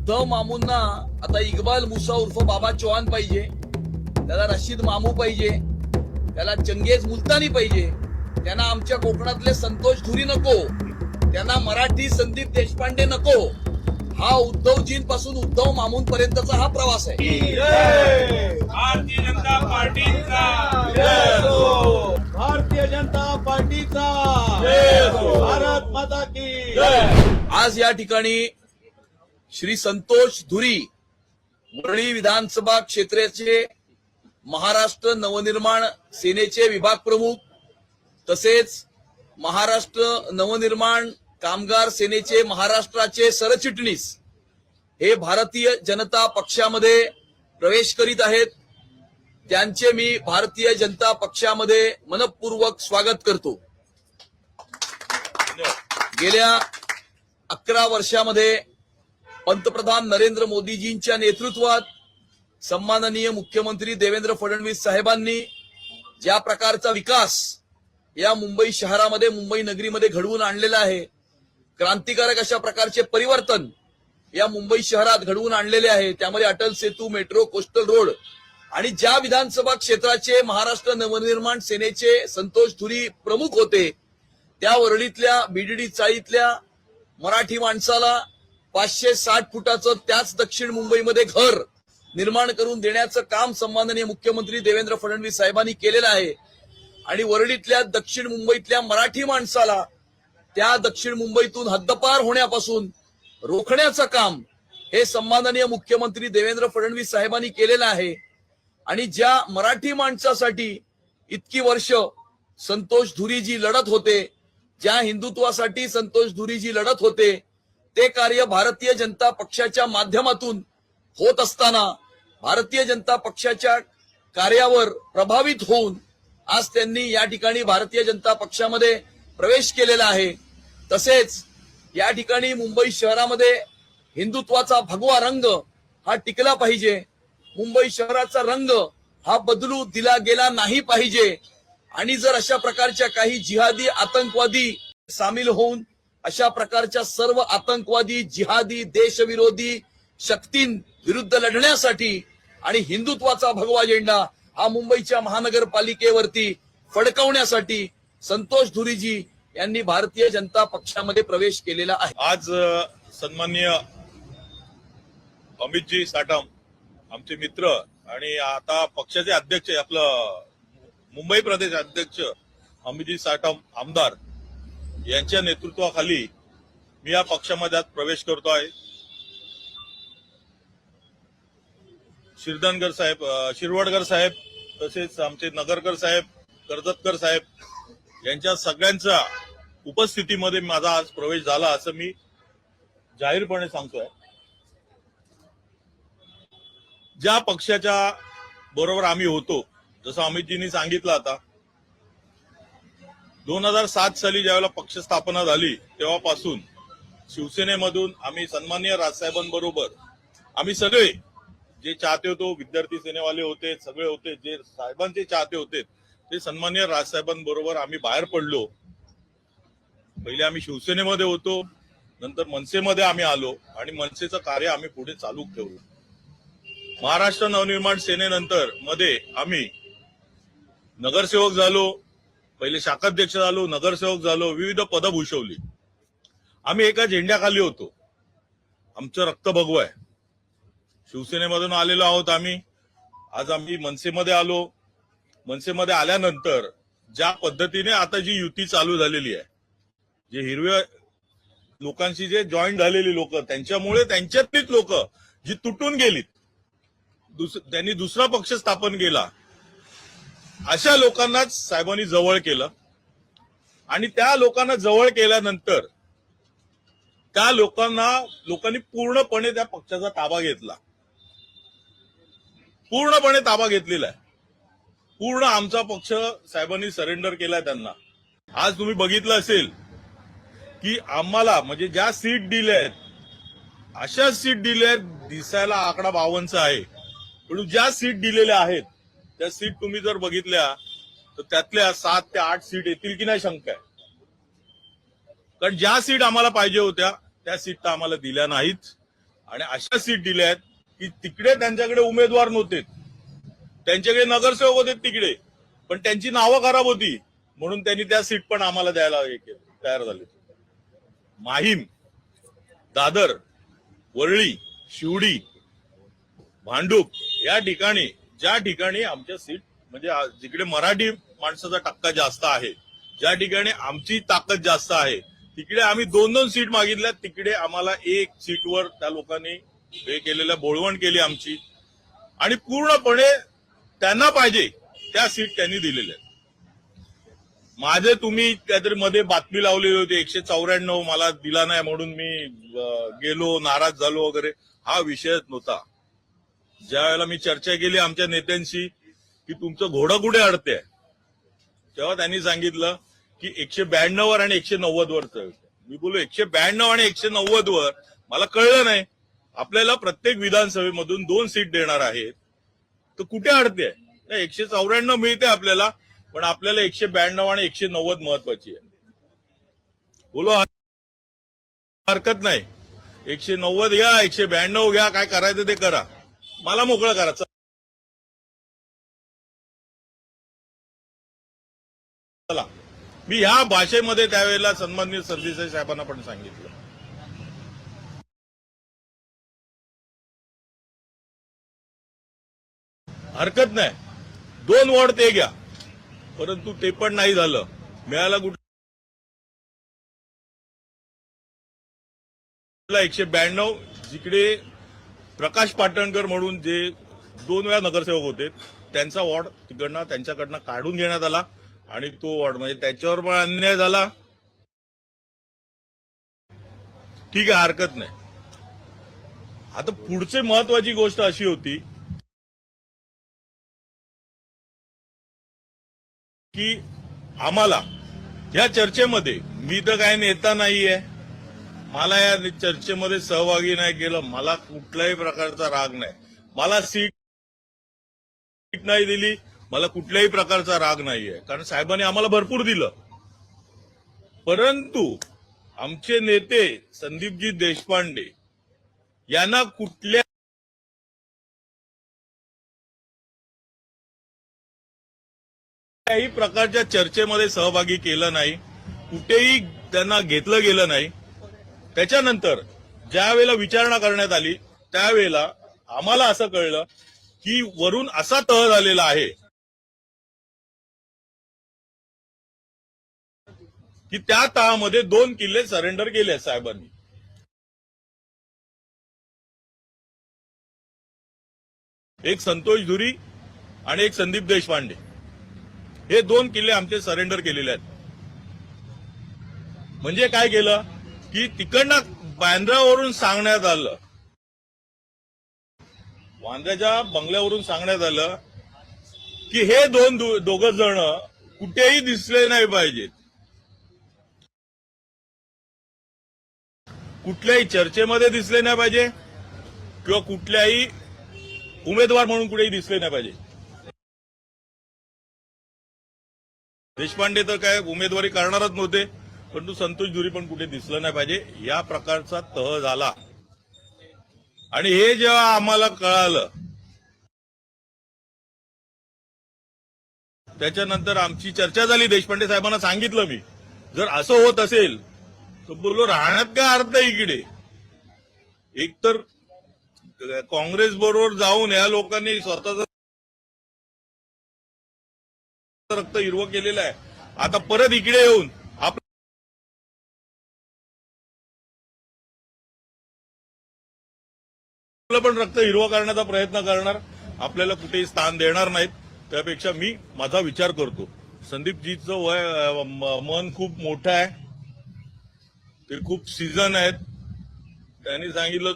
उद्धव मामूंना आता इक्बाल मुसा उर्फ बाबा चौहान पाहिजे, त्याला रशीद मामू पाहिजे, त्याला चंगेज मुलतानी पाहिजे, त्यांना आमच्या कोकणातले संतोष धुरी नको, त्यांना मराठी संदीप देशपांडे नको. हा उद्धवजींपासून उद्धव मामूंपर्यंतचा हा प्रवास आहे. भारतीय जनता पार्टीचा, भारतीय जनता पार्टीचा, भारत माता की. आज या ठिकाणी श्री संतोष धुरी वरळी विधानसभा क्षेत्राचे महाराष्ट्र नवनिर्माण सेनेचे विभाग प्रमुख तसेच महाराष्ट्र नवनिर्माण कामगार सेनेचे महाराष्ट्राचे सरचिटणीस हे भारतीय जनता पक्षामध्ये प्रवेश करीत आहेत. त्यांचे मी भारतीय जनता पक्षामध्ये मनपूर्वक स्वागत करतो. गेल्या 11 वर्षामध्ये पंतप्रधान नरेंद्र मोदीजींच्या नेतृत्वात सन्माननीय मुख्यमंत्री देवेंद्र फडणवीस साहेबांनी ज्या प्रकारचा विकास या मुंबई शहरामध्ये मुंबई नगरीमध्ये घडवून आणलेला आहे, क्रांतिकारक अशा प्रकारचे परिवर्तन या मुंबई शहरात घडवून आणलेले आहे. त्यामध्ये Atal Setu, metro, coastal road आणि ज्या विधानसभा क्षेत्राचे महाराष्ट्र नवनिर्माण सेनेचे संतोष धुरी प्रमुख होते, त्या वरळीतल्या बीडीडी चाळीतल्या मराठी माणसाला 560 फुटाचं त्याच दक्षिण मुंबईमध्ये घर निर्माण करून देण्याचं काम सन्माननीय मुख्यमंत्री देवेंद्र फडणवीस साहेबांनी केलेलं आहे. आणि वरळीतल्या दक्षिण मुंबईतल्या मराठी माणसाला त्या दक्षिण मुंबईतून हद्दपार होण्यापासून रोखण्याचं काम हे सन्माननीय मुख्यमंत्री देवेंद्र फडणवीस साहेबांनी केलेलं आहे. आणि ज्या मराठी माणसासाठी इतकी वर्ष संतोष धुरीजी लढत होते, ज्या हिंदुत्वासाठी संतोष धुरीजी लढत होते, ते कार्य भारतीय जनता पक्षाच्या माध्यमातून होत असताना भारतीय जनता पक्षाच्या कार्यावर प्रभावित होऊन आज त्यांनी या ठिकाणी भारतीय जनता पक्षामध्ये प्रवेश केलेला आहे. तसेच या ठिकाणी मुंबई शहरामध्ये हिंदुत्वाचा भगवा रंग हा टिकला पाहिजे. मुंबई शहराचा रंग हा बदलू दिला गेला नाही पाहिजे. आणि जर अशा प्रकारच्या काही जिहादी आतंकवादी सामील होऊन अशा प्रकारच्या सर्व आतंकवादी जिहादी देशविरोधी शक्तींविरुद्ध लढण्यासाठी आणि हिंदुत्वाचा भगवा झेंडा हा मुंबईच्या महानगरपालिकेवरती फडकवण्यासाठी संतोष धुरीजी यांनी भारतीय जनता पक्षामध्ये प्रवेश केलेला आहे. आज सन्माननीय अमितजी साटम आमचे मित्र आणि आता पक्षाचे अध्यक्ष आपलं मुंबई प्रदेश अध्यक्ष अमितजी साटम आमदार यांच्या नेतृत्वाखाली मी या पक्षामध्ये आज प्रवेश करतो आहे. शिरधनगर साहेब, शिरवडकर साहेब तसेच आमचे नगरकर साहेब, कर्जतकर साहेब यांच्या सगळ्यांच्या उपस्थितीमध्ये माझा आज प्रवेश झाला असं मी जाहीरपणे सांगतोय. ज्या पक्षाच्या बरोबर आम्ही होतो, जसं अमितजींनी सांगितलं, आता 2007 साली ज्यावेळेला पक्ष स्थापना झाली तेव्हापासून शिवसेनेमधून आम्ही सन्माननीय राजसाहेबांबरोबर आम्ही सगळे जे चाहते होतो, विद्यार्थी सेनेवाले होते, सगळे होते, जे साहेबांचे चाहते होते ते सन्माननीय राजसाहेबांबरोबर आम्ही बाहेर पडलो. पहिले आम्ही शिवसेनेमध्ये होतो, नंतर मनसेमध्ये आम्ही आलो आणि मनसेचं कार्य आम्ही पुढे चालू ठेवलं. महाराष्ट्र नवनिर्माण सेनेनंतर मध्ये आम्ही नगरसेवक झालो, पहिले शाखाध्यक्ष झालो, नगरसेवक झालो, विविध पदं भूषवली. आम्ही एका झेंड्याखाली होतो. आमचं रक्त भगवं आहे. शिवसेनेमधून आलेलो आहोत आम्ही. आज आम्ही मनसेमध्ये आलो. मनसेमध्ये आल्यानंतर ज्या पद्धतीने आता जी युती चालू झालेली आहे, जे हिरव्या लोकांशी जे जॉईन झालेली लोक, त्यांच्यामुळे त्यांच्यातलीच लोक जी तुटून गेलीत, त्यांनी दुसरा पक्ष स्थापन केला, अशा लोकांनाच साहेबांनी जवळ केलं. आणि त्या लोकांना जवळ केल्यानंतर त्या लोकांनी पूर्णपणे त्या पक्षाचा ताबा घेतला, पूर्णपणे ताबा घेतलेला आहे. पूर्ण आमचा पक्ष साहेबांनी सरेंडर केलाय त्यांना. आज तुम्ही बघितलं असेल की आम्हाला म्हणजे ज्या सीट दिल्या आहेत अशा सीट दिल्या आहेत, दिसायला आकडा 52 आहे, पण ज्या सीट दिलेल्या आहेत त्या सीट तुम्ही जर बघितल्या तर त्यातल्या 7 ते 8 सीट येतील की नाही शंका आहे. कारण ज्या सीट आम्हाला पाहिजे होत्या त्या सीट तर आम्हाला दिल्या नाहीत. आणि अशा सीट दिल्या आहेत की तिकडे त्यांच्याकडे उमेदवार नव्हते, त्यांच्याकडे नगरसेवक होते तिकडे, पण त्यांची नावं खराब होती म्हणून त्यांनी त्या सीट पण आम्हाला द्यायला तयार झाले. माहीम, दादर, वरळी, शिवडी, भांडूप या ठिकाणी ज्या ठिकाणी आमच्या सीट म्हणजे जिकडे मराठी माणसाचा टक्का जास्त आहे, ज्या ठिकाणी आमची ताकद जास्त आहे, तिकडे आम्ही 2-2 सीट मागितल्या. तिकडे आम्हाला 1 सीटवर त्या लोकांनी हे केलेलं बोळवण केली आमची आणि पूर्णपणे त्यांना पाहिजे त्या सीट त्यांनी दिलेल्या. माझे तुम्ही काहीतरी मध्ये बातमी लावलेली होती 194 मला दिला नाही म्हणून मी गेलो नाराज झालो वगैरे, हा विषयच नव्हता. ज्या वेळेला मी चर्चा केली आमच्या नेत्यांशी की तुमचं घोडं कुठे अडते, तेव्हा त्यांनी सांगितलं की 192 वर आणि 190 वर चढतं. मी बोललो 192 आणि 190 वर मला कळलं नाही. आपल्याला प्रत्येक विधानसभेमधून 2 सीट देणार आहेत तर कुठे अडते? 194 मिळते आपल्याला, पण आपल्याला 192 आणि 190 महत्वाची आहे. बोलो हरकत नाही, 190 घ्या, 192 घ्या, काय करायचं ते करा, मला मोकळं करा. चला, मी ह्या भाषेमध्ये त्यावेळेला सन्माननीय सरदेसाई साहेबांना पण सांगितलं. हरकत नाही, 2 वॉर्ड ते घ्या, परंतु ते पण नाही झालं. मिळाला कुठला 192, जिकडे प्रकाश पाटणकर म्हणून जे 2 वेळा नगरसेवक होते त्यांचा वॉर्ड तिकडनं त्यांच्याकडनं काढून घेण्यात आला आणि तो वॉर्ड म्हणजे त्याच्यावर पण अन्याय झाला. ठीक आहे, हरकत नाही. आता पुढची महत्वाची गोष्ट अशी होती की आम्हाला या चर्चेमध्ये, मी तर काय नेता नाहीये, मला या चर्चेमध्ये सहभागी नाही केलं, मला कुठल्याही प्रकारचा राग नाही, मला सीट नाही दिली, मला कुठल्याही प्रकारचा राग नाहीये, कारण साहेबांनी आम्हाला भरपूर दिलं. परंतु आमचे नेते संदीपजी देशपांडे यांना कुठल्याही प्रकारच्या चर्चेमध्ये सहभागी केलं नाही, कुठेही त्यांना घेतलं गेलं नाही. त्याच्यानंतर ज्या वेळेला विचारणा करण्यात आली त्यावेळेला आम्हाला असं कळलं की वरून असा तह झालेला आहे की त्या तहामध्ये 2 किल्ले सरेंडर केले साहेबांनी. एक संतोष धुरी आणि एक संदीप देशपांडे, हे 2 किल्ले आमचे सरेंडर केलेले आहेत. म्हणजे काय केलं की तिकडनं बांद्रावरून सांगण्यात आलं, वांद्र्याच्या बंगल्यावरून सांगण्यात आलं की हे दोघं जण कुठेही दिसले नाही पाहिजेत, कुठल्याही चर्चेमध्ये दिसले नाही पाहिजे किंवा कुठल्याही उमेदवार म्हणून कुठेही दिसले नाही पाहिजे. देशपांडे तर काय उमेदवारी करणारच नव्हते, परंतु संतोष धुरी पण कुठे दिसलं नाही पाहिजे, या प्रकारचा तह झाला. आणि हे जेव्हा आम्हाला कळालं त्याच्यानंतर आमची चर्चा झाली. देशपांडे साहेबांना सांगितलं मी, जर असं होत असेल तर बोललो राहण्यात काय अर्थ आहे इकडे. एकतर काँग्रेस बरोबर जाऊन या लोकांनी स्वतःच रक्त हिरवं केलेलं आहे, आता परत इकडे येऊन आपलं पण रक्त हिरवं करण्याचा प्रयत्न करणार, आपल्याला कुठेही स्थान देणार नाहीत. त्यापेक्षा मी माझा विचार करतो. संदीपजीचं वय मन खूप मोठं आहे, ते खूप सीझन आहेत. त्यांनी सांगितलं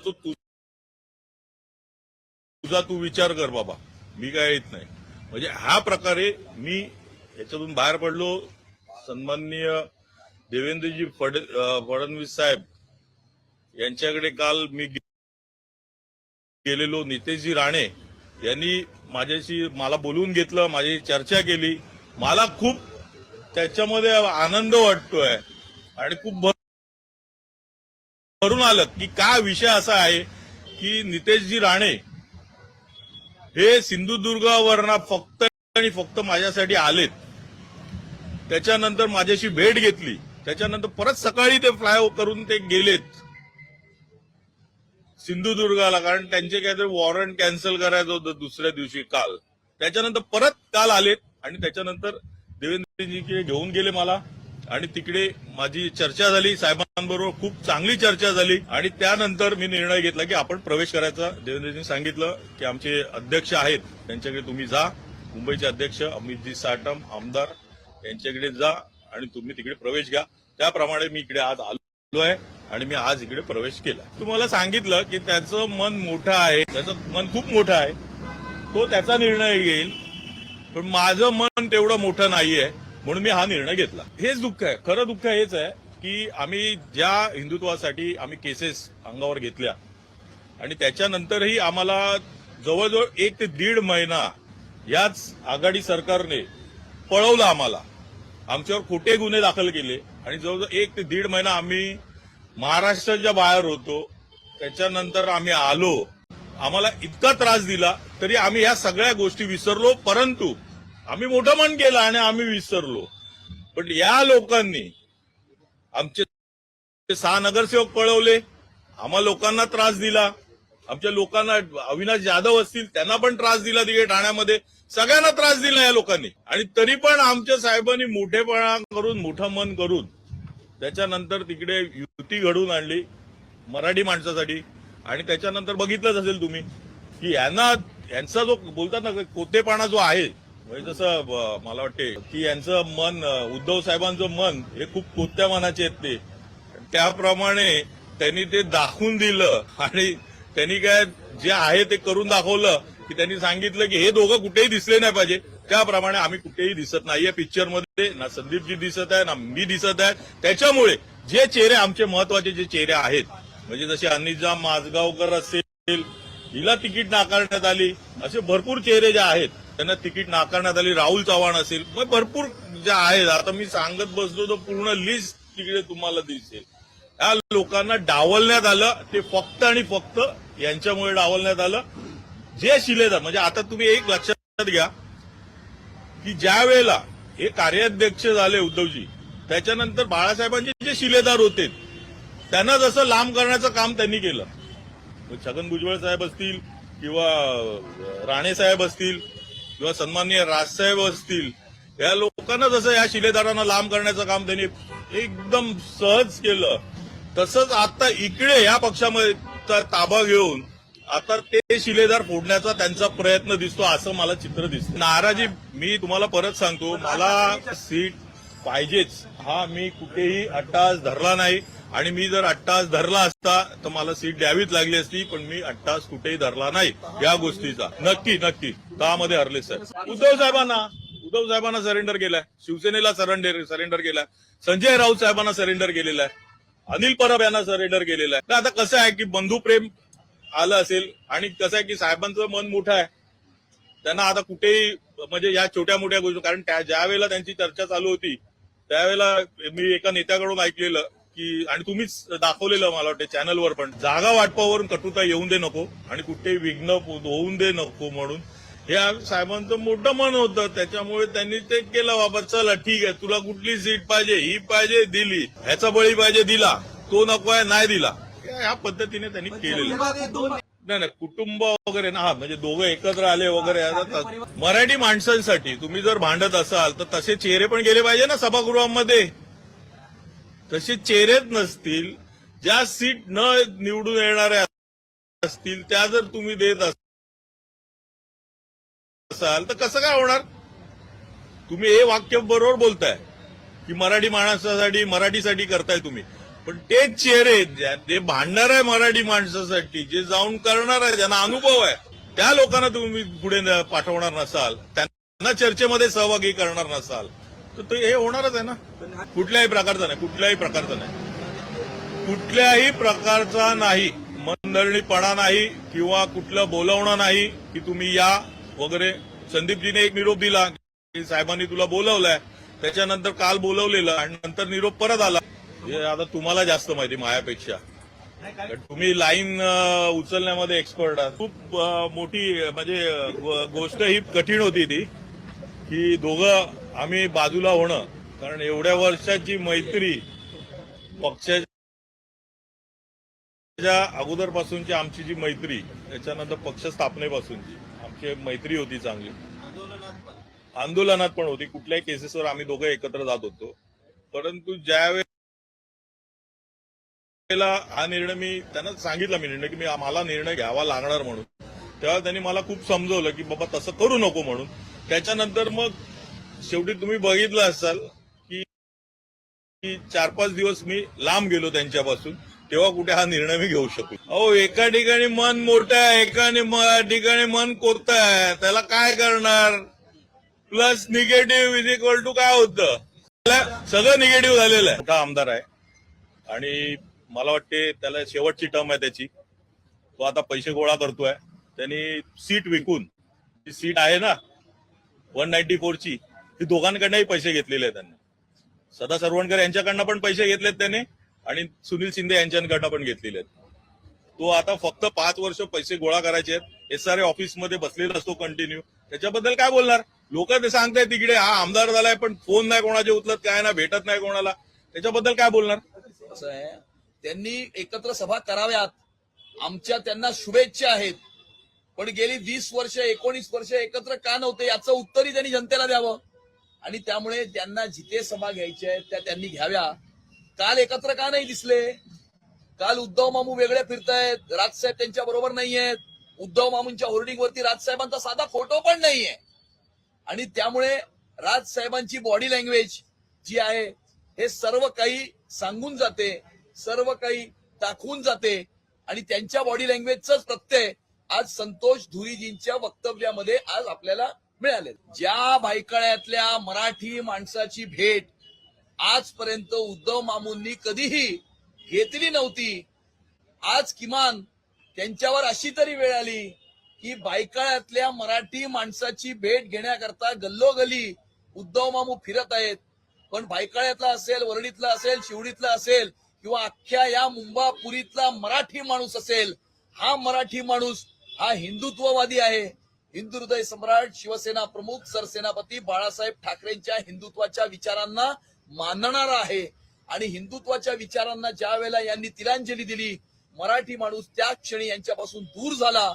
तुझा तू विचार कर बाबा, मी काय येत नाही. म्हणजे ह्या प्रकारे मी याच्यातून बाहेर पडलो. सन्माननीय देवेंद्रजी फडणवीस साहेब यांच्याकडे काल मी गेलेलो. नितेशजी राणे यांनी मला बोलवून घेतलं, माझी चर्चा केली. मला खूप त्याच्यामध्ये आनंद वाटतोय आणि खूप भरून आलं की काय विषय असा आहे की नितेशजी राणे हे सिंधुदुर्गावरनं फक्त आणि फक्त माझ्यासाठी आलेत. त्याच्यानंतर माझ्याशी भेट घेतली. त्याच्यानंतर परत सकाळी ते फ्लायओव्हर करून ते गेलेत सिंधुदुर्गाला, कारण त्यांचे काहीतरी वॉरंट कॅन्सल करायचं होतं दुसऱ्या दिवशी काल. त्याच्यानंतर परत काल आलेत आणि त्याच्यानंतर देवेंद्रजीकडे घेऊन गेले मला आणि तिकडे माझी चर्चा झाली साहेबांबरोबर, खूप चांगली चर्चा झाली. आणि त्यानंतर मी निर्णय घेतला की आपण प्रवेश करायचा. देवेंद्रजींनी सांगितलं की आमचे अध्यक्ष आहेत त्यांच्याकडे तुम्ही जा, मुंबईचे अध्यक्ष अमितजी साटम आमदार यांच्याकडे जा आणि तुम्ही तिकडे प्रवेश घ्या. त्याप्रमाणे मी इकडे आज आलो आहे आणि मी आज इकडे प्रवेश केला. तुम्हाला सांगितलं की त्याचं मन मोठं आहे, त्याचं मन खूप मोठं आहे, तो त्याचा निर्णय घेईल, पण माझं मन तेवढं मोठं नाहीये म्हणून मी हा निर्णय घेतला. हेच दुःख आहे, खरं दुःख हेच आहे की आम्ही ज्या हिंदुत्वासाठी आम्ही केसेस अंगावर घेतल्या आणि त्याच्यानंतरही आम्हाला जवळजवळ 1 ते 1.5 महिना याच आघाडी सरकारने पळवलं आम्हाला, आमच्यावर खोटे गुन्हे दाखल केले आणि जवळजवळ 1 ते 1.5 महिना आम्ही महाराष्ट्राच्या बाहेर होतो. त्याच्यानंतर आम्ही आलो, आम्हाला इतका त्रास दिला तरी आम्ही ह्या सगळ्या गोष्टी विसरलो. परंतु आम्ही मोठं मन केलं आणि आम्ही विसरलो. पण या लोकांनी आमचे 6 नगरसेवक पळवले, आम्हा लोकांना त्रास दिला, आमच्या लोकांना अविनाश जाधव असतील त्यांना पण त्रास दिला तिकडे ठाण्यामध्ये, सगळ्यांना त्रास दिला या लोकांनी. आणि तरी पण आमच्या साहेबांनी मोठेपणा करून मोठं मन करून त्याच्यानंतर तिकडे युती घडवून आणली मराठी माणसासाठी. आणि त्याच्यानंतर बघितलंच असेल तुम्ही की यांचा जो बोलतात ना कोतेपणा जो आहे, म्हणजे जसं मला वाटते की यांचं मन, उद्धव साहेबांचं मन हे खूप कोत्या मनाचे आहेत ते, त्याप्रमाणे त्यांनी ते दाखवून दिलं. आणि त्यांनी काय जे आहे ते करून दाखवलं की त्यांनी सांगितलं की हे दोघं कुठेही दिसले नाही पाहिजे. त्याप्रमाणे आम्ही कुठेही दिसत नाहीये पिक्चरमध्ये, ना संदीपजी दिसत आहे ना मी दिसत आहे. त्याच्यामुळे जे चेहरे आमचे महत्वाचे जे चेहरे आहेत, म्हणजे जसे अनिजा माझगावकर असेल, हिला तिकीट नाकारण्यात आली, असे भरपूर चेहरे जे आहेत त्यांना तिकीट नाकारण्यात आली, राहुल चव्हाण असेल, मग भरपूर जे आहेत, आता मी सांगत बसलो तर पूर्ण लिस्ट तिकडे तुम्हाला दिसेल. या लोकांना डावलण्यात आलं, ते फक्त आणि फक्त यांच्यामुळे डावलण्यात आलं. जे शिलेदार, म्हणजे आता तुम्ही एक लक्षात घ्या की ज्या वेळेला हे कार्याध्यक्ष झाले उद्धवजी, त्याच्यानंतर बाळासाहेबांचे जे शिलेदार होते त्यांना जसं लांब करण्याचं काम त्यांनी केलं. छगन भुजबळ साहेब असतील किंवा राणे साहेब असतील किंवा सन्माननीय राजसाहेब असतील, या लोकांना जसं या शिलेदारांना लांब करण्याचं काम त्यांनी एकदम सहज केलं, तसंच आता इकडे या पक्षामध्ये ताबा घेऊन आता ते शिलेदार फोडण्याचा त्यांचा प्रयत्न दिसतो, असं मला चित्र दिसतं. नाराजी मी तुम्हाला परत सांगतो, मला सीट पाहिजेच, हा मी कुठेही अट्टास धरला नाही. आणि मी जर अट्टास धरला असता तर मला सीट द्यावीच लागली असती, पण मी अट्टास कुठेही धरला नाही या गोष्टीचा. नक्की नक्की त्यामध्ये हरले साहेब. उद्धव साहेबांना सरेंडर केलाय, शिवसेनेला सरेंडर केलाय, संजय राऊत साहेबांना सरेंडर केलेलं आहे, अनिल परब यांना सरेंडर केलेलं आहे. तर आता कसं आहे की बंधुप्रेम आलं असेल आणि कसं आहे की साहेबांचं मन मोठं आहे, त्यांना आता कुठेही म्हणजे या छोट्या मोठ्या गोष्टी, कारण ज्या वेळेला त्यांची चर्चा चालू होती त्यावेळेला मी एका नेत्याकडून ऐकलेलं की, आणि तुम्हीच दाखवलेलं मला वाटतं चॅनलवर पण, जागा वाटपावरून कटुता येऊन दे नको आणि कुठेही विघ्न होऊन दे नको म्हणून हे साहेबांचं मोठं मन होतं. त्याच्यामुळे त्यांनी ते केलं, बाबा चला ठीक आहे, तुला कुठली सीट पाहिजे, ही पाहिजे दिली, ह्याचा बळी पाहिजे दिला, तो नको आहे नाही दिला, ह्या पद्धतीने त्यांनी केलेलं. नाही कुटुंब वगैरे ना, म्हणजे दोघं एकत्र आले वगैरे. मराठी माणसांसाठी तुम्ही जर भांडत असाल तर तसे चेहरे पण गेले पाहिजे ना सभागृहामध्ये. तसे चेहरेच नसतील, ज्या सीट न निवडून येणाऱ्या असतील त्या जर तुम्ही देत असाल तर कसं काय होणार. तुम्ही हे वाक्य बरोबर बोलताय की मराठी माणसासाठी मराठीसाठी करताय तुम्ही, पण तेच चेहरे जे भांडणार आहे मराठी माणसासाठी, जे जाऊन करणार आहे, ज्यांना अनुभव आहे, त्या लोकांना तुम्ही पुढे पाठवणार नसाल, त्यांना चर्चेमध्ये सहभागी करणार नसाल तर हे होणारच आहे ना. कुठल्याही प्रकारचा नाही मनधरणीपणा नाही किंवा कुठलं बोलवणं नाही की तुम्ही या वगैरे. संदीपजीने एक निरोप दिला की साहेबांनी तुला बोलवलंय, त्याच्यानंतर काल बोलवलेलं आणि नंतर निरोप परत आला. हे आता तुम्हाला जास्त माहिती माझ्यापेक्षा. तर तुम्ही लाईन उचलण्यामध्ये एक्सपर्ट आहात. खूप मोठी म्हणजे गोष्ट ही कठीण होती ती, की दोघं आम्ही बाजूला होणं, कारण एवढ्या वर्षाची मैत्री पक्षाच्या अगोदरपासूनची आमची जी मैत्री, त्याच्यानंतर पक्ष स्थापनेपासूनची आमची मैत्री होती चांगली. आंदोलनात पण होती, कुठल्याही केसेसवर आम्ही दोघं एकत्र जात होतो. परंतु ज्यावेळेला हा निर्णय मी त्यांना सांगितला, की मला निर्णय घ्यावा लागणार म्हणून, तेव्हा त्यांनी मला खूप समजवलं की बाबा तसं करू नको म्हणून. त्याच्यानंतर मग शेवटी तुम्ही बघितलं असाल की 4-5 दिवस मी लांब गेलो त्यांच्यापासून, तेव्हा कुठे हा निर्णय मी घेऊ शकलो. अहो, एका ठिकाणी मन मोठं आहे, एका ठिकाणी मन कोरतं आहे, त्याला काय करणार. Plus negative is equal to काय होतं, सगळं निगेटिव्ह झालेलं आहे. मोठा आमदार आहे आणि मला वाटते त्याला शेवटची टर्म आहे त्याची. तो आता पैसे गोळा करतोय. त्यांनी सीट विकून, जी सीट आहे ना 194ची, ती दोघांकडनंही पैसे घेतलेले आहेत त्यांनी. सदा सरवणकर यांच्याकडनं पण पैसे घेतलेत त्याने आणि सुनील शिंदे यांच्याकडनं पण घेतलेले आहेत. तो आता फक्त 5 वर्ष पैसे गोळा करायचे आहेत. SRA ऑफिसमध्ये बसलेला असतो कंटिन्यू. त्याच्याबद्दल काय बोलणार. लोक ते सांगतायत तिकडे हा आमदार झालाय पण फोन नाही कोणाचे उचलत, काय ना, भेटत नाही कोणाला. त्याच्याबद्दल काय बोलणार. असं आहे, त्यांनी एकत्र सभा कराव्यात, आमच्या त्यांना शुभेच्छा आहेत. पण गेली 20 वर्ष 19 वर्ष एकत्र का नव्हते याचं उत्तरही त्यांनी जनतेला द्यावं. आणि त्यामुळे त्यांना जिथे सभा घ्यायच्या आहेत त्या त्यांनी घ्याव्या. काल एकत्र का नाही दिसले. काल उद्धव मामू वेगळे फिरतायत, राजसाहेब त्यांच्या बरोबर नाहीयेत. उद्धव मामूंच्या होर्डिंगवरती राजसाहेबांचा साधा फोटो पण नाहीये. आणि त्यामुळे राजसाहेबांची बॉडी लँग्वेज जी आहे हे सर्व काही सांगून जाते, सर्व काही दाखवून जाते. आणि त्यांच्या बॉडी लँग्वेजचाच प्रत्यय आज संतोष धुरीजींच्या वक्तव्यामध्ये आज आपल्याला मिळाले. ज्या भायखळ्यातल्या मराठी माणसाची भेट आजपर्यंत उद्धव मामूंनी कधीही घेतली नव्हती, आज किमान त्यांच्यावर अशी तरी वेळ आली की भायखळ्यातल्या मराठी माणसाची भेट घेण्याकरता गल्लोगल्ली उद्धव मामू फिरत आहेत. पण भायखळ्यातला असेल, वरळीतला असेल, शिवडीतला असेल किंवा अख्ख्या या मुंबापुरीतला मराठी माणूस असेल, हा मराठी माणूस हा हिंदुत्ववादी आहे. हिंदू हृदय सम्राट शिवसेना प्रमुख सरसेनापती बाळासाहेब ठाकरेंच्या हिंदुत्वाच्या विचारांना मानणारा आहे. आणि हिंदुत्वाच्या विचारांना ज्या वेळेला यांनी तिलांजली दिली, मराठी माणूस त्या क्षणी यांच्यापासून दूर झाला.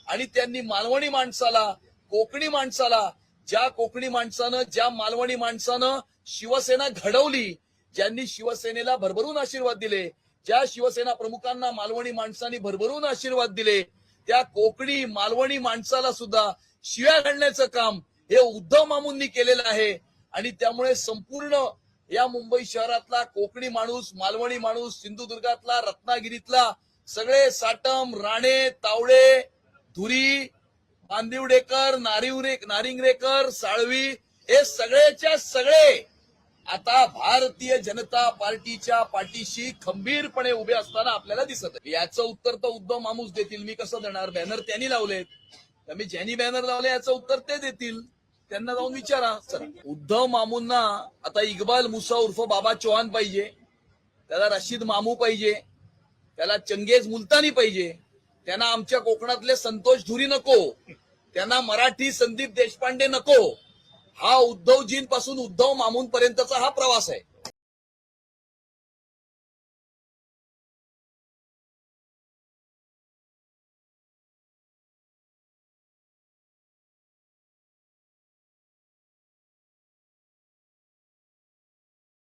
आणि त्यांनी मालवणी माणसाला, कोकणी माणसाला, ज्या कोकणी माणसानं, ज्या मालवणी माणसानं शिवसेना घडवली, ज्यांनी शिवसेनेला भरभरून आशीर्वाद दिले, ज्या शिवसेना प्रमुखांना मालवणी माणसांनी भरभरून आशीर्वाद दिले, त्या कोकणी मालवणी माणसाला सुद्धा शिव्या घालण्याचं काम हे उद्धव मामूंनी केलेलं आहे. आणि त्यामुळे संपूर्ण या मुंबई शहरातला कोकणी माणूस, मालवणी माणूस, सिंधुदुर्गातला, रत्नागिरीतला सगळे साटम, राणे, तावडे, धुरी, बांदिवडेकर, नारिंगरेकर, साळवी हे सगळेच्या सगळे आता भारतीय जनता पार्टीच्या पाठीशी खंबीरपणे उभे असताना आपल्याला दिसत आहे. याचं उत्तर तर उद्धव मामूच देतील. मी कसं देणार. बॅनर त्यांनी लावलेत, मी ज्यांनी बॅनर लावले याचं उत्तर ते देतील. त्यांना जाऊन विचारा. चला, उद्धव मामूंना आता इक्बाल मुसा उर्फ बाबा चौहान पाहिजे, त्याला रशीद मामू पाहिजे, त्याला चंगेज मुलतानी पाहिजे, त्यांना आमच्या कोकणातले संतोष धुरी नको, त्यांना मराठी संदीप देशपांडे नको. हा उद्धवजींपासून उद्धव मामूंपर्यंतचा हा प्रवास आहे.